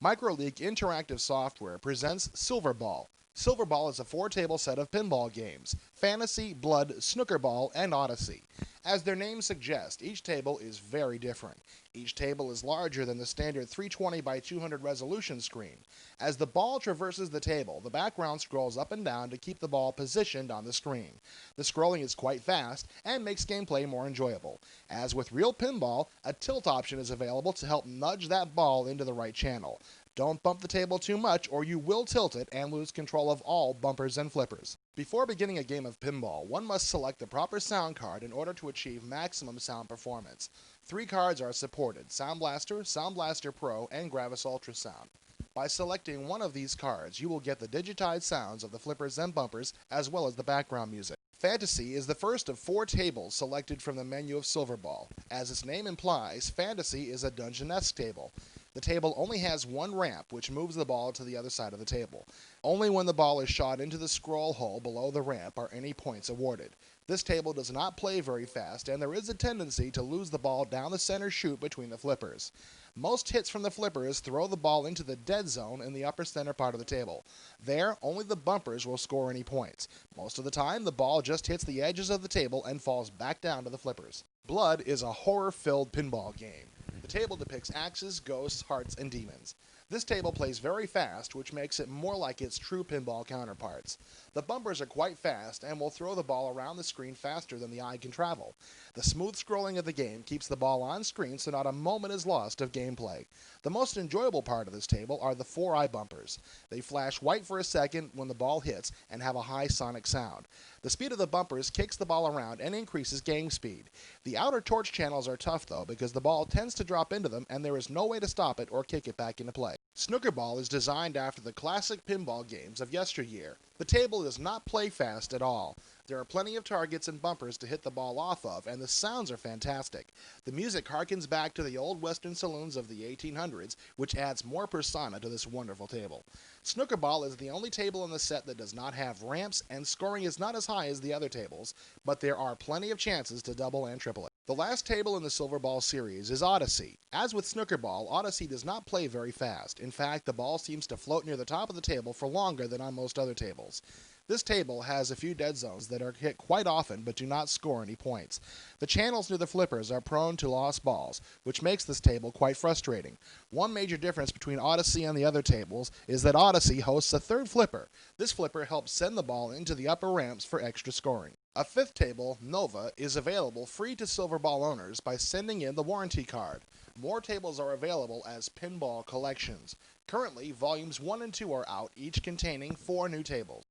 MicroLeak Interactive Software presents Silverball. Silverball is a four-table set of pinball games: Fantasy, Blood, Snooker Ball, and Odyssey. As their names suggest, each table is very different. Each table is larger than the standard 320 by 200 resolution screen. As the ball traverses the table, the background scrolls up and down to keep the ball positioned on the screen. The scrolling is quite fast and makes gameplay more enjoyable. As with real pinball, a tilt option is available to help nudge that ball into the right channel. Don't bump the table too much or you will tilt it and lose control of all bumpers and flippers. Before beginning a game of pinball, one must select the proper sound card in order to achieve maximum sound performance. 3 cards are supported: Sound Blaster, Sound Blaster Pro, and Gravis Ultrasound. By selecting one of these cards, you will get the digitized sounds of the flippers and bumpers, as well as the background music. Fantasy is the first of 4 tables selected from the menu of Silverball. As its name implies, Fantasy is a dungeon-esque table. The table only has one ramp, which moves the ball to the other side of the table. Only when the ball is shot into the scroll hole below the ramp are any points awarded. This table does not play very fast, and there is a tendency to lose the ball down the center chute between the flippers. Most hits from the flippers throw the ball into the dead zone in the upper center part of the table. There, only the bumpers will score any points. Most of the time, the ball just hits the edges of the table and falls back down to the flippers. Blood is a horror-filled pinball game. The table depicts axes, ghosts, hearts, and demons. This table plays very fast, which makes it more like its true pinball counterparts. The bumpers are quite fast and will throw the ball around the screen faster than the eye can travel. The smooth scrolling of the game keeps the ball on screen so not a moment is lost of gameplay. The most enjoyable part of this table are the 4-eye bumpers. They flash white for a second when the ball hits and have a high sonic sound. The speed of the bumpers kicks the ball around and increases game speed. The outer torch channels are tough though, because the ball tends to drop into them and there is no way to stop it or kick it back into play. Snooker Ball is designed after the classic pinball games of yesteryear. The table does not play fast at all. There are plenty of targets and bumpers to hit the ball off of, and the sounds are fantastic. The music harkens back to the old western saloons of the 1800s, which adds more persona to this wonderful table. Snooker Ball is the only table in the set that does not have ramps, and scoring is not as high as the other tables, but there are plenty of chances to double and triple it. The last table in the Silverball series is Odyssey. As with Snooker Ball, Odyssey does not play very fast. In fact, the ball seems to float near the top of the table for longer than on most other tables. This table has a few dead zones that are hit quite often but do not score any points. The channels near the flippers are prone to lost balls, which makes this table quite frustrating. One major difference between Odyssey and the other tables is that Odyssey hosts a third flipper. This flipper helps send the ball into the upper ramps for extra scoring. A 5th table, Nova, is available free to Silverball owners by sending in the warranty card. More tables are available as pinball collections. Currently, volumes 1 and 2 are out, each containing 4 new tables.